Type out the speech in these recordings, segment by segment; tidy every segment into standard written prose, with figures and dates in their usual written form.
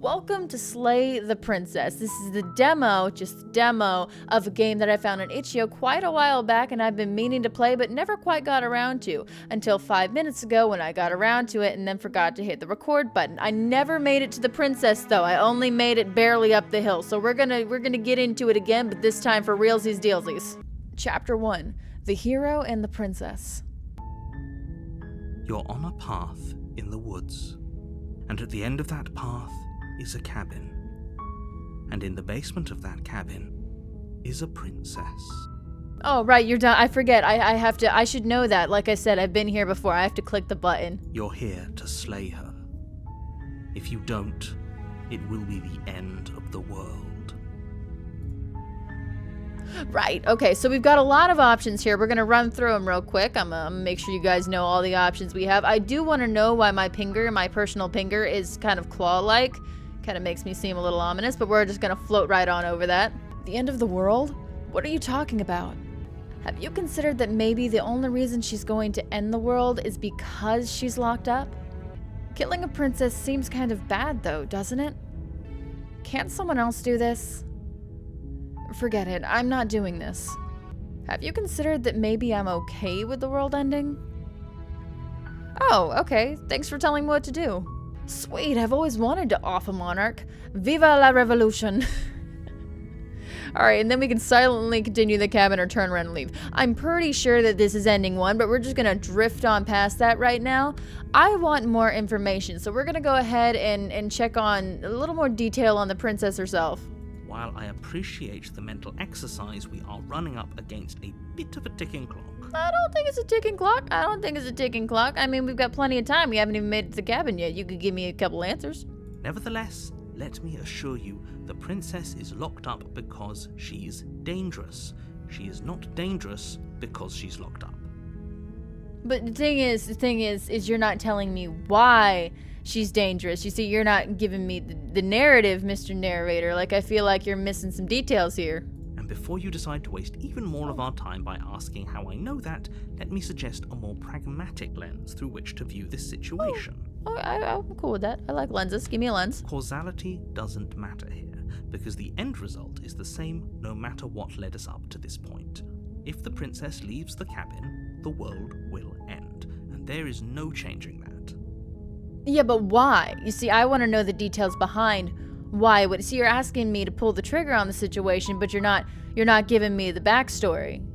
Welcome to Slay the Princess. This is the demo, just the demo, of a game that I found on itch.io quite a while back and I've been meaning to play but never quite got around to until 5 minutes ago when I got around to it and then forgot to hit the record button. I never made it to the princess though. I only made it barely up the hill. So we're gonna get into it again, but this time for realsies dealsies. Chapter 1. The Hero and the Princess. You're on a path in the woods, and at the end of that path is a cabin, and in the basement of that cabin is a princess. Oh, right, you're done. I forget. I should know that. Like I said, I've been here before. I have to click the button. You're here to slay her. If you don't, it will be the end of the world. Right, okay, so we've got a lot of options here. We're gonna run through them real quick. I'm gonna make sure you guys know all the options we have. I do want to know why my personal pinger, is kind of claw-like. Kind of makes me seem a little ominous, but we're just gonna float right on over that. The end of the world? What are you talking about? Have you considered that maybe the only reason she's going to end the world is because she's locked up? Killing a princess seems kind of bad though, doesn't it? Can't someone else do this? Forget it, I'm not doing this. Have you considered that maybe I'm okay with the world ending? Oh, okay, thanks for telling me what to do. Sweet, I've always wanted to off a monarch. Viva la revolution! Alright, and then we can silently continue the cabin or turn around and leave. I'm pretty sure that this is ending one, but we're just gonna drift on past that right now. I want more information, so we're gonna go ahead and check on a little more detail on the princess herself. While I appreciate the mental exercise, we are running up against a bit of a ticking clock. I don't think it's a ticking clock. I mean, we've got plenty of time. We haven't even made it to the cabin yet. You could give me a couple answers. Nevertheless, let me assure you, the princess is locked up because she's dangerous. She is not dangerous because she's locked up. But the thing is you're not telling me why she's dangerous. You see, you're not giving me the narrative, Mr. Narrator. Like, I feel like you're missing some details here. And before you decide to waste even more of our time by asking how I know that, let me suggest a more pragmatic lens through which to view this situation. I'm cool with that. I like lenses. Give me a lens. Causality doesn't matter here, because the end result is the same no matter what led us up to this point. If the princess leaves the cabin, the world will end, and there is no changing that. Yeah, but why? You see, I want to know the details behind why. See, you're asking me to pull the trigger on the situation, but you're not giving me the backstory.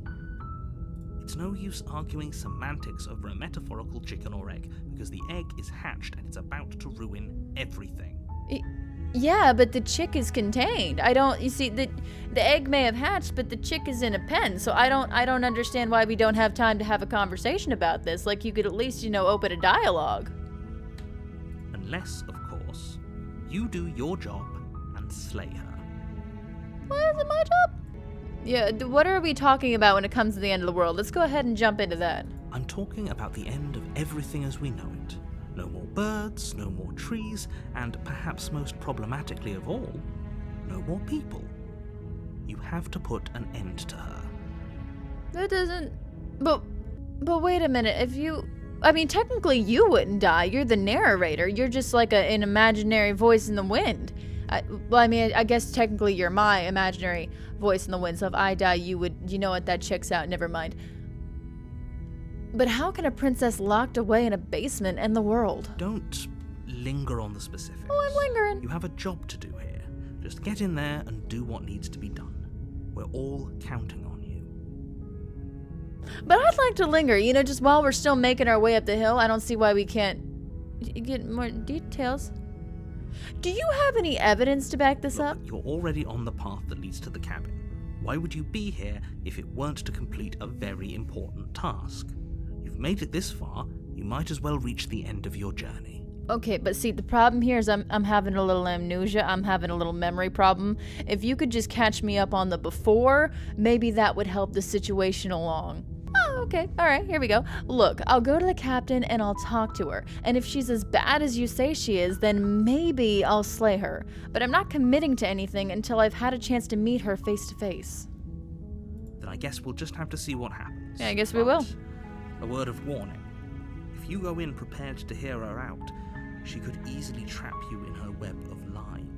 It's no use arguing semantics over a metaphorical chicken or egg, because the egg is hatched and it's about to ruin everything. Yeah, but the chick is contained. You see, the egg may have hatched, but the chick is in a pen, so I don't understand why we don't have time to have a conversation about this. Like, you could at least, open a dialogue. Unless, of course, you do your job and slay her. What is it, my job? Yeah, what are we talking about when it comes to the end of the world? Let's go ahead and jump into that. I'm talking about the end of everything as we know it. No more birds, no more trees, and perhaps most problematically of all, no more people. You have to put an end to her. That doesn't... But wait a minute, technically you wouldn't die. You're the narrator. You're just like an imaginary voice in the wind. I guess technically you're my imaginary voice in the wind, so if I die, you would... You know what, that checks out, never mind. But how can a princess locked away in a basement end the world? Don't linger on the specifics. Oh, I'm lingering. You have a job to do here. Just get in there and do what needs to be done. We're all counting on you. But I'd like to linger, just while we're still making our way up the hill. I don't see why we can't get more details. Do you have any evidence to back this up? You're already on the path that leads to the cabin. Why would you be here if it weren't to complete a very important task? You've made it this far, you might as well reach the end of your journey. Okay, but see, the problem here is I'm having a little amnesia. I'm having a little memory problem. If you could just catch me up on the before, maybe that would help the situation along. Oh, okay. All right, here we go. Look, I'll go to the captain and I'll talk to her. And if she's as bad as you say she is, then maybe I'll slay her. But I'm not committing to anything until I've had a chance to meet her face to face. Then I guess we'll just have to see what happens. Yeah, I guess we will. A word of warning. If you go in prepared to hear her out, she could easily trap you in her web of lies.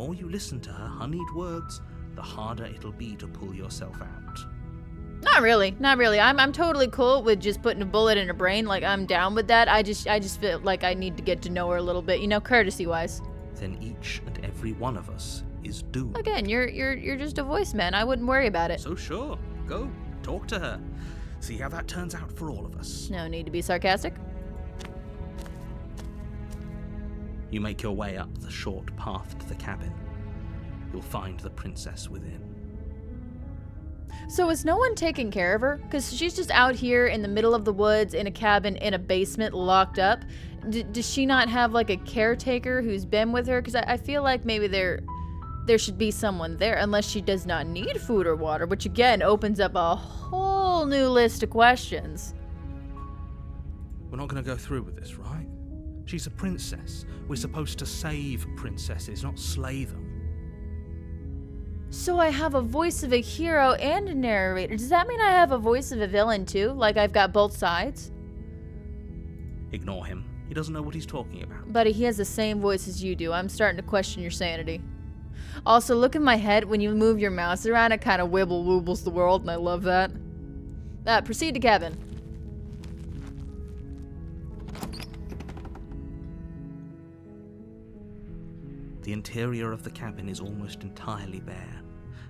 more you listen to her honeyed words, the harder it'll be to pull yourself out. Not really. I'm totally cool with just putting a bullet in her brain. Like, I'm down with that. I just feel like I need to get to know her a little bit, courtesy-wise. Then each and every one of us is doomed. Again, you're just a voice, man. I wouldn't worry about it. So sure, go, talk to her. See how that turns out for all of us. No need to be sarcastic. You make your way up the short path to the cabin. You'll find the princess within. So is no one taking care of her? Because she's just out here in the middle of the woods in a cabin in a basement locked up. Does she not have like a caretaker who's been with her? Because I feel like maybe there should be someone there, unless she does not need food or water, which again opens up a whole new list of questions. We're not going to go through with this, right? She's a princess. We're supposed to save princesses, not slay them. So I have a voice of a hero and a narrator. Does that mean I have a voice of a villain too? Like I've got both sides? Ignore him. He doesn't know what he's talking about. Buddy, he has the same voice as you do. I'm starting to question your sanity. Also, look at my head. When you move your mouse around, it kind of wibbles the world, and I love that. Proceed to cabin. The interior of the cabin is almost entirely bare.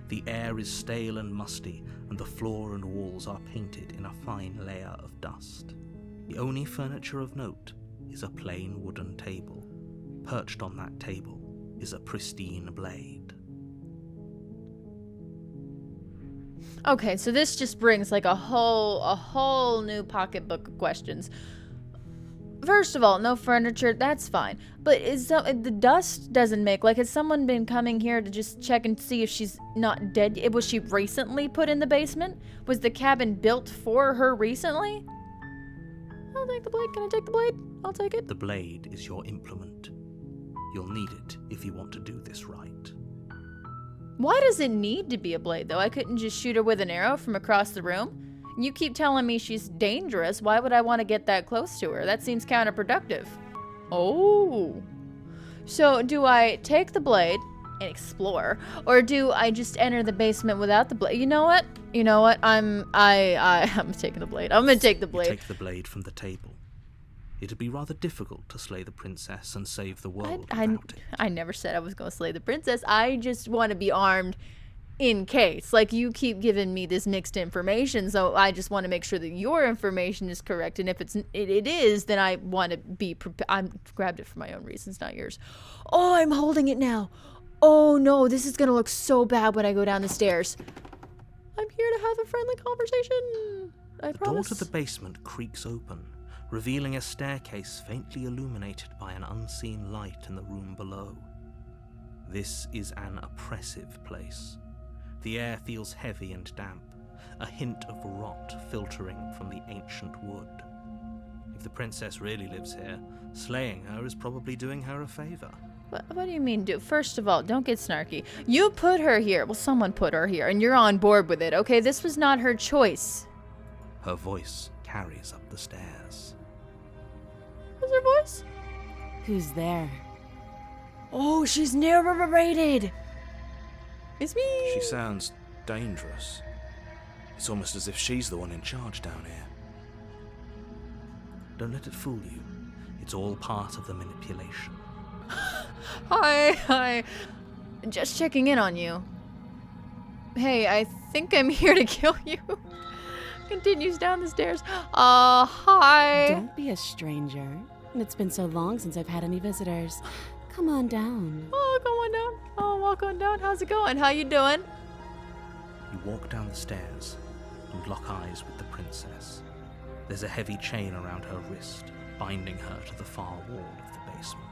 The air is stale and musty, and the floor and walls are painted in a fine layer of dust. The only furniture of note is a plain wooden table. Perched on that table is a pristine blade. Okay, so this just brings like a whole new pocketbook of questions. First of all, no furniture, that's fine. But the dust doesn't make, like, has someone been coming here to just check and see if she's not dead? Was she recently put in the basement? Was the cabin built for her recently? I'll take the blade. Can I take the blade? I'll take it. The blade is your implement. You'll need it if you want to do this right. Why does it need to be a blade, though? I couldn't just shoot her with an arrow from across the room? You keep telling me she's dangerous. Why would I want to get that close to her? That seems counterproductive. Oh. So do I take the blade and explore, or do I just enter the basement without the blade? You know what? I'm taking the blade. I'm gonna take the blade. You take the blade from the table. It'd be rather difficult to slay the princess and save the world without it. I never said I was gonna slay the princess. I just want to be armed in case. Like, you keep giving me this mixed information, so I just want to make sure that your information is correct, and if it is, then I want to be prepared. I grabbed it for my own reasons, not yours. Oh, I'm holding it now. Oh no, this is gonna look so bad when I go down the stairs. I'm here to have a friendly conversation. I promise. The door to the basement creaks open, revealing a staircase faintly illuminated by an unseen light in the room below. This is an oppressive place. The air feels heavy and damp, a hint of rot filtering from the ancient wood. If the princess really lives here, slaying her is probably doing her a favor. What do you mean, do? First of all, don't get snarky. You put her here. Well, someone put her here, and you're on board with it, okay? This was not her choice. Her voice carries up the stairs. What's her voice? Who's there? Oh, she's narrated. It's me. She sounds dangerous. It's almost as if she's the one in charge down here. Don't let it fool you. It's all part of the manipulation. Hi. Just checking in on you. Hey, I think I'm here to kill you. Continues down the stairs. Hi. Don't be a stranger. It's been so long since I've had any visitors. Come on down. Oh, come on down. Oh, walk on down. How's it going? How you doing? You walk down the stairs and lock eyes with the princess. There's a heavy chain around her wrist, binding her to the far wall of the basement.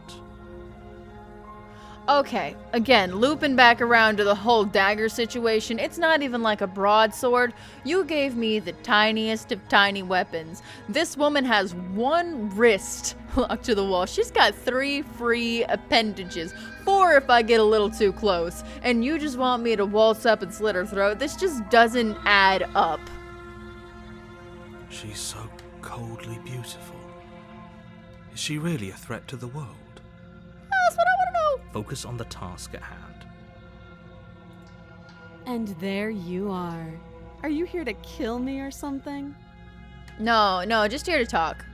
Okay, again, looping back around to the whole dagger situation. It's not even like a broadsword. You gave me the tiniest of tiny weapons. This woman has one wrist locked to the wall. She's got 3 free appendages. 4 if I get a little too close. And you just want me to waltz up and slit her throat? This just doesn't add up. She's so coldly beautiful. Is she really a threat to the world? That's what I want to know. Focus on the task at hand. And there you are. Are you here to kill me or something? No, just here to talk.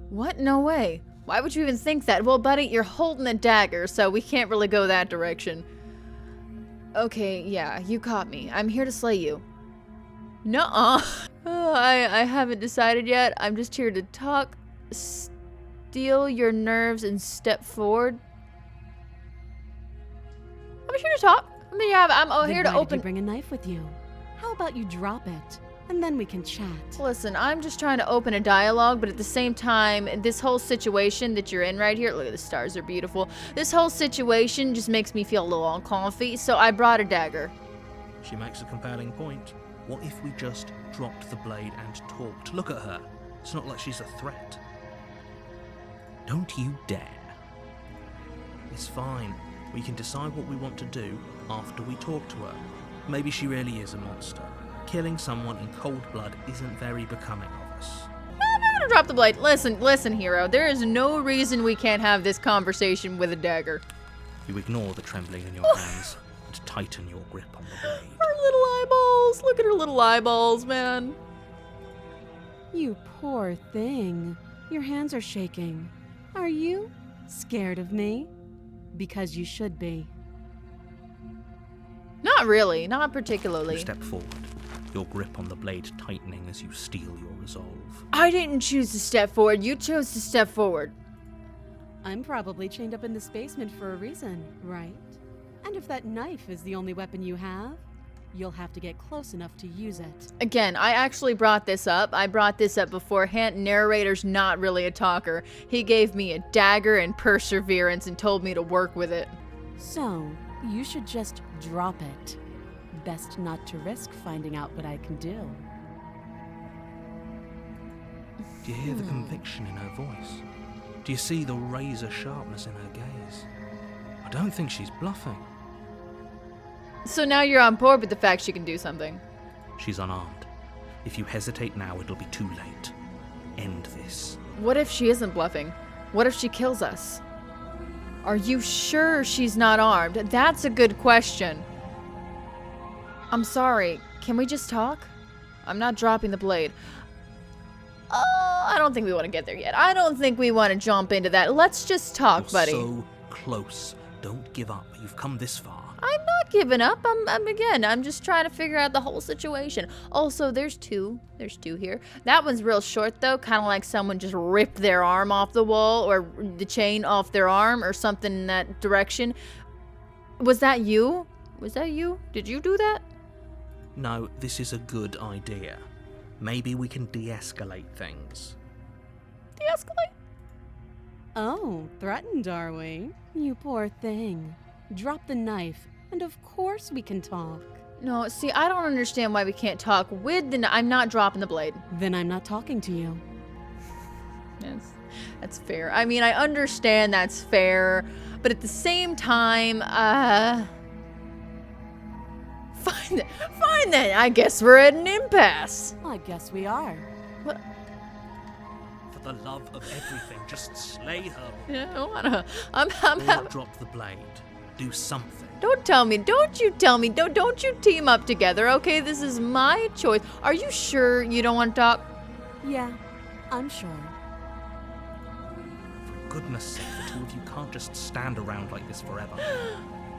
What? No way. Why would you even think that? Well, buddy, you're holding a dagger, so we can't really go that direction. Okay, yeah, you caught me. I'm here to slay you. Nuh-uh. I haven't decided yet. I'm just here to talk. Steal your nerves and step forward. I'm here to talk. I'm here to Why did open. you bring a knife with you? How about you drop it, and then we can chat. Listen, I'm just trying to open a dialogue, but at the same time, this whole situation that you're in right here, look at the stars, are beautiful. This whole situation just makes me feel a little uncomfy, so I brought a dagger. She makes a compelling point. What if we just dropped the blade and talked? Look at her. It's not like she's a threat. Don't you dare. It's fine. We can decide what we want to do after we talk to her. Maybe she really is a monster. Killing someone in cold blood isn't very becoming of us. I'm not gonna drop the blade. Listen, hero. There is no reason we can't have this conversation with a dagger. You ignore the trembling in your hands and tighten your grip on the blade. Her little eyeballs. Look at her little eyeballs, man. You poor thing. Your hands are shaking. Are you scared of me? Because you should be. Not really. Not You particularly. step forward, your grip on the blade tightening as you steel your resolve. I didn't choose to step forward. You chose to step forward. I'm probably chained up in this basement for a reason, right? And if that knife is the only weapon you have, you'll have to get close enough to use it. Again, I actually brought this up. I brought this up beforehand. Narrator's not really a talker. He gave me a dagger and perseverance and told me to work with it. So, you should just drop it. Best not to risk finding out what I can do. Do you hear the conviction in her voice? Do you see the razor sharpness in her gaze? I don't think she's bluffing. So now you're on board with the fact she can do something. She's unarmed. If you hesitate now, it'll be too late. End this. What if she isn't bluffing? What if she kills us? Are you sure she's not armed? That's a good question. I'm sorry. Can we just talk? I'm not dropping the blade. Oh, I don't think we want to get there yet. I don't think we want to jump into that. Let's just talk, You're buddy. so close. Don't give up. You've come this far. I'm not giving up. I'm just trying to figure out the whole situation. Also, there's two here. That one's real short though, kind of like someone just ripped their arm off the wall or the chain off their arm or something in that direction. Was that you? Was that you? Did you do that? No, this is a good idea. Maybe we can de-escalate things. De-escalate? Oh, threatened, are we? You poor thing. Drop the knife, and of course we can talk. No, see, I don't understand why we can't talk with the I'm not dropping the blade. Then I'm not talking to you. That's fair. I mean, I understand that's fair, but at the same time, fine then. I guess we're at an impasse. I guess we are. What? For the love of everything, just slay her. Yeah, I don't wanna. I'm Or having. drop the blade. Do something. Don't tell me. Don't you tell me. Don't you team up together, okay? This is my choice. Are you sure you don't want to talk? Yeah, I'm sure. For goodness sake, the two of you can't just stand around like this forever.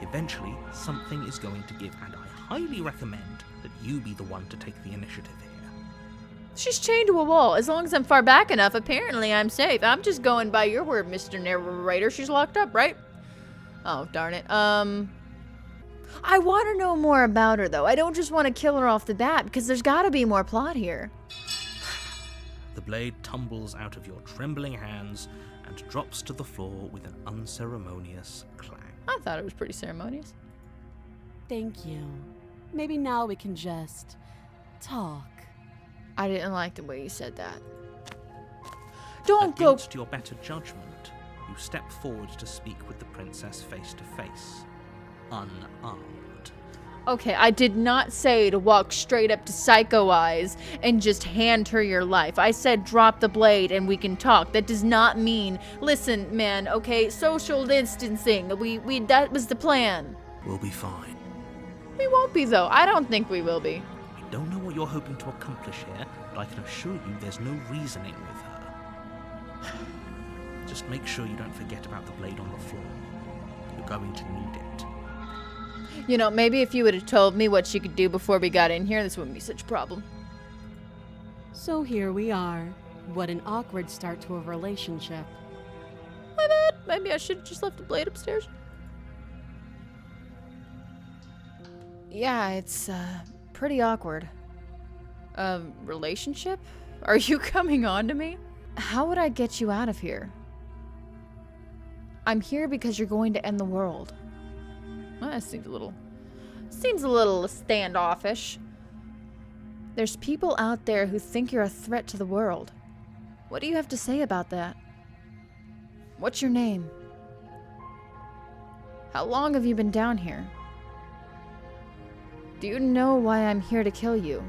Eventually, something is going to give, and I highly recommend that you be the one to take the initiative here. She's chained to a wall. As long as I'm far back enough, apparently I'm safe. I'm just going by your word, Mr. Narrator. She's locked up, right? Oh, darn it. I want to know more about her, though. I don't just want to kill her off the bat, because there's got to be more plot here. The blade tumbles out of your trembling hands and drops to the floor with an unceremonious clang. I thought it was pretty ceremonious. Thank you. Maybe now we can just talk. I didn't like the way you said that. Don't go. Against your better judgment, you step forward to speak with the princess face to face, unarmed. Okay, I did not say to walk straight up to Psycho Eyes and just hand her your life. I said drop the blade and we can talk. That does not mean, listen, man, okay, social distancing. That was the plan. We'll be fine. We won't be, though. I don't think we will be. I don't know what you're hoping to accomplish here, but I can assure you there's no reasoning with her. Just make sure you don't forget about the blade on the floor. You're going to need it. You know, maybe if you would have told me what she could do before we got in here, this wouldn't be such a problem. So here we are. What an awkward start to a relationship. My bad. Maybe I should have just left the blade upstairs. Yeah, it's, pretty awkward. Relationship? Are you coming on to me? How would I get you out of here? I'm here because you're going to end the world. Well, that seems a little standoffish. There's people out there who think you're a threat to the world. What do you have to say about that? What's your name? How long have you been down here? Do you know why I'm here to kill you?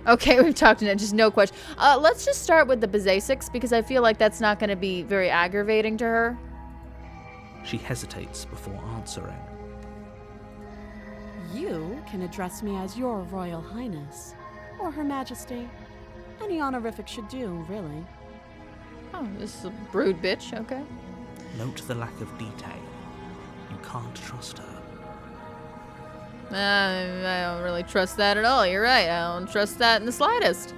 Okay, we've talked in it, just no question. Let's just start with the basics because I feel like that's not going to be very aggravating to her. She hesitates before answering. You can address me as Your Royal Highness, or Her Majesty. Any honorific should do, really. Oh, this is a brood bitch, okay. Note the lack of detail. You can't trust her. I don't really trust that at all. You're right. I don't trust that in the slightest.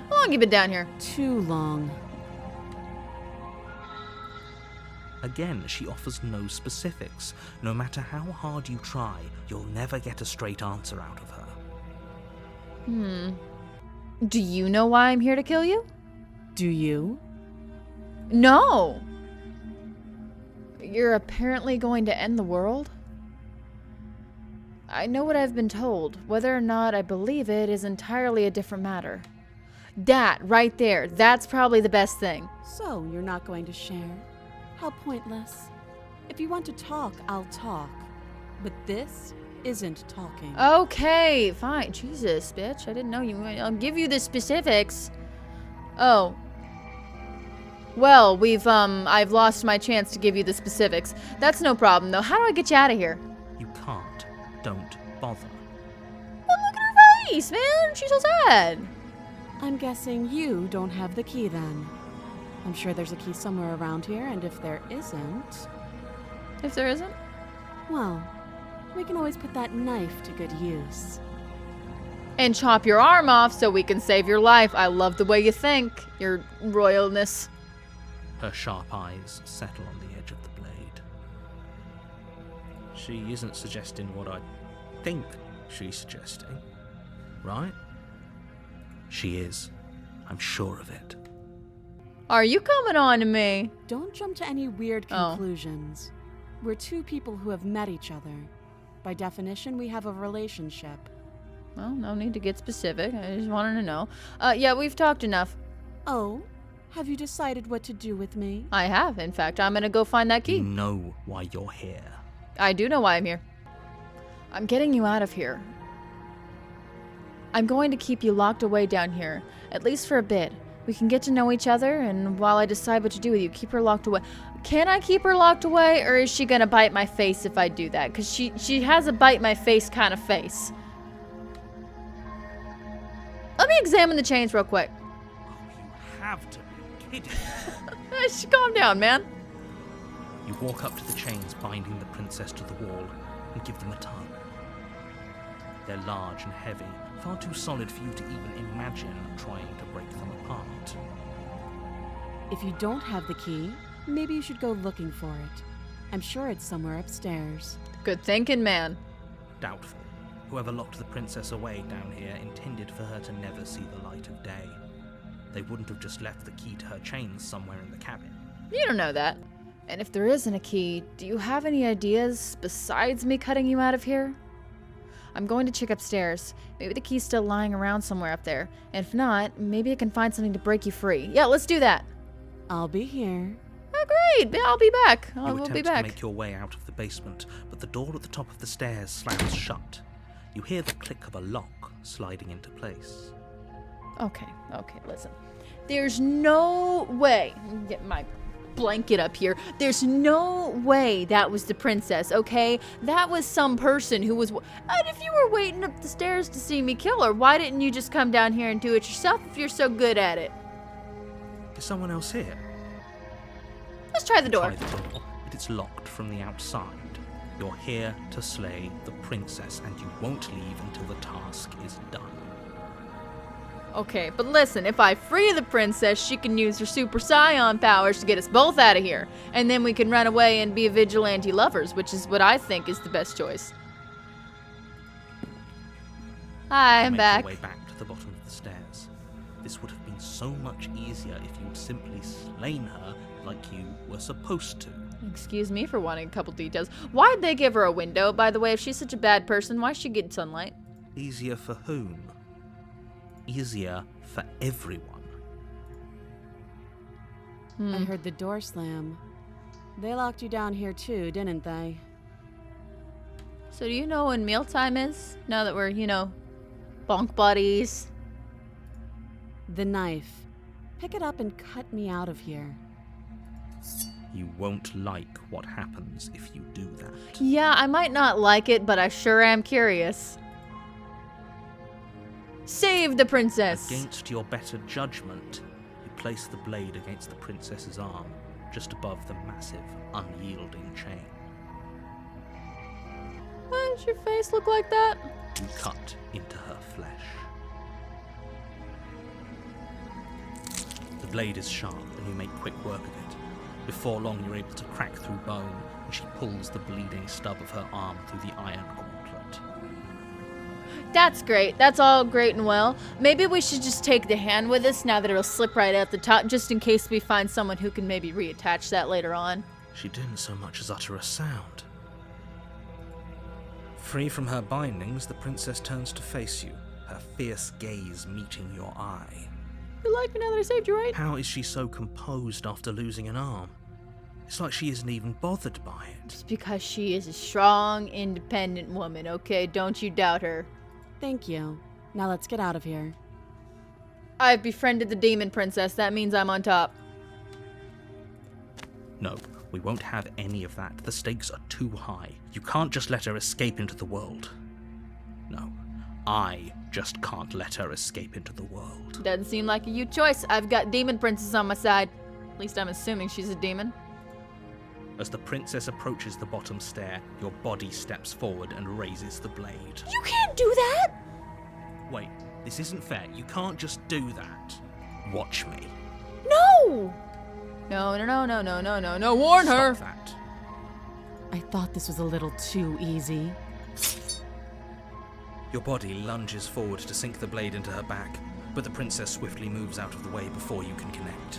How long you been down here? Too long. Again, she offers no specifics. No matter how hard you try, you'll never get a straight answer out of her. Do you know why I'm here to kill you? Do you? No. You're apparently going to end the world? I know what I've been told. Whether or not I believe it is entirely a different matter. That, right there, that's probably the best thing. So, you're not going to share? How pointless. If you want to talk, I'll talk. But this isn't talking. Okay, fine. Jesus, bitch. I didn't know you. I'll give you the specifics. Oh. Well, I've lost my chance to give you the specifics. That's no problem, though. How do I get you out of here? You can't. Don't bother. Well, look at her face, man. She's so sad. I'm guessing you don't have the key then. I'm sure there's a key somewhere around here, and if there isn't... If there isn't? Well, we can always put that knife to good use. And chop your arm off so we can save your life. I love the way you think, your royalness. Her sharp eyes settle on the edge of the blade. She isn't suggesting what I think she's suggesting, right? She is. I'm sure of it. Are you coming on to me? Don't jump to any weird conclusions. We're two people who have met each other. By definition, we have a relationship. Well, no need to get specific. I just wanted to know. Yeah, we've talked enough. Oh? Have you decided what to do with me? I have. In fact, I'm gonna go find that key. You know why you're here. I do know why I'm here. I'm getting you out of here. I'm going to keep you locked away down here, at least for a bit. We can get to know each other, and while I decide what to do with you, keep her locked away. Can I keep her locked away, or is she gonna bite my face if I do that? Because she has a bite my face kind of face. Let me examine the chains real quick. Oh, you have to be kidding. Calm down, man. You walk up to the chains binding the princess to the wall and give them a tug. They're large and heavy, far too solid for you to even imagine trying to break them apart. If you don't have the key, maybe you should go looking for it. I'm sure it's somewhere upstairs. Good thinking, man. Doubtful. Whoever locked the princess away down here intended for her to never see the light of day. They wouldn't have just left the key to her chains somewhere in the cabin. You don't know that. And if there isn't a key, do you have any ideas besides me cutting you out of here? I'm going to check upstairs. Maybe the key's still lying around somewhere up there. And if not, maybe I can find something to break you free. Yeah, let's do that. I'll be here. Oh, great. I'll be back. You We'll attempt be to back. make your way out of the basement, but the door at the top of the stairs slams shut. You hear the click of a lock sliding into place. Okay, listen. There's no way. Get my blanket up here. There's no way that was the princess, okay? That was some person who was. And if you were waiting up the stairs to see me kill her, why didn't you just come down here and do it yourself if you're so good at it? Is someone else here? Let's try the door. Try the door, but it's locked from the outside. You're here to slay the princess, and you won't leave until the task is done. Okay, but listen, if I free the princess, she can use her super scion powers to get us both out of here. And then we can run away and be vigilante lovers, which is what I think is the best choice. Hi, I'm Make back. your way back to the bottom of the stairs. This would have been so much easier if you'd simply slain her like you were supposed to. Excuse me for wanting a couple details. Why'd they give her a window, by the way? If she's such a bad person, why should she get sunlight? Easier for whom? Easier for everyone. I heard the door slam. They locked you down here too, didn't they? So do you know when mealtime is? Now that we're, bonk buddies. The knife. Pick it up and cut me out of here. You won't like what happens if you do that. Yeah, I might not like it, but I sure am curious. Save the princess! Against your better judgment, you place the blade against the princess's arm, just above the massive, unyielding chain. Why does your face look like that? You cut into her flesh. The blade is sharp, and you make quick work of it. Before long, you're able to crack through bone, and she pulls the bleeding stub of her arm through the iron gauntlet. That's great. That's all great and well. Maybe we should just take the hand with us now that it'll slip right out the top, just in case we find someone who can maybe reattach that later on. She didn't so much as utter a sound. Free from her bindings, the princess turns to face you, her fierce gaze meeting your eye. You like me now that I saved you, right? How is she so composed after losing an arm? It's like she isn't even bothered by it. Just because she is a strong, independent woman, okay? Don't you doubt her. Thank you. Now let's get out of here. I've befriended the demon princess. That means I'm on top. No, we won't have any of that. The stakes are too high. You can't just let her escape into the world. No, I just can't let her escape into the world. Doesn't seem like a you choice. I've got demon princess on my side. At least I'm assuming she's a demon. As the princess approaches the bottom stair, your body steps forward and raises the blade. You can't do that! Wait, this isn't fair. You can't just do that. Watch me. No! No. Warn her! Stop that. I thought this was a little too easy. Your body lunges forward to sink the blade into her back, but the princess swiftly moves out of the way before you can connect.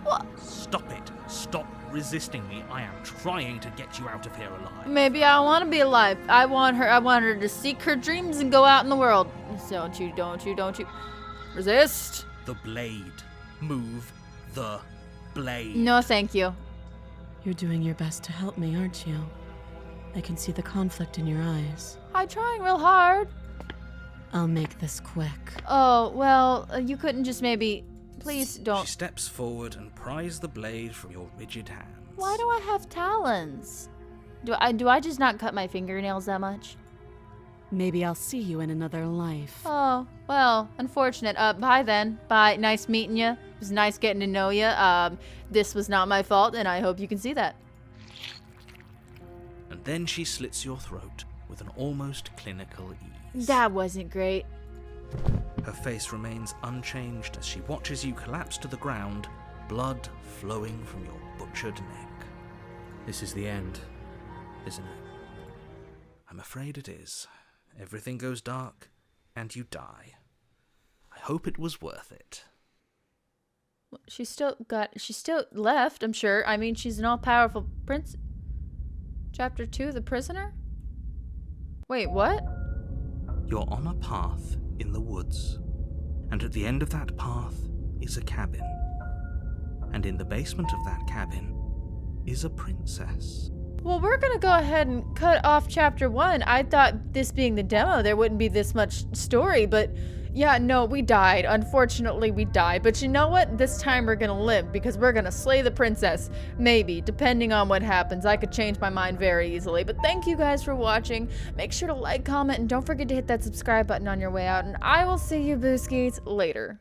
What? Stop it. Stop resisting me. I am trying to get you out of here alive. Maybe I want to be alive. I want her to seek her dreams and go out in the world. Don't you. Resist. The blade. Move the blade. No, thank you. You're doing your best to help me, aren't you? I can see the conflict in your eyes. I'm trying real hard. I'll make this quick. Oh, well, you couldn't just maybe... Please don't... She steps forward and pries the blade from your rigid hands. Why do I have talons? Do I just not cut my fingernails that much? Maybe I'll see you in another life. Oh, well, unfortunate. Bye then. Bye. Nice meeting you. It was nice getting to know you. This was not my fault, and I hope you can see that. And then she slits your throat with an almost clinical ease. That wasn't great. Her face remains unchanged as she watches you collapse to the ground, blood flowing from your butchered neck. This is the end, isn't it? I'm afraid it is. Everything goes dark, and you die. I hope it was worth it. She's still left, I'm sure. I mean, she's an all-powerful prince. Chapter 2, The Prisoner? Wait, what? You're on a path in the woods, and at the end of that path is a cabin. And in the basement of that cabin is a princess. Well, we're gonna go ahead and cut off chapter 1. I thought this being the demo, there wouldn't be this much story, but yeah, no, we died. Unfortunately, we died. But you know what? This time we're gonna live because we're gonna slay the princess. Maybe, depending on what happens. I could change my mind very easily. But thank you guys for watching. Make sure to like, comment, and don't forget to hit that subscribe button on your way out. And I will see you, Booskies, later.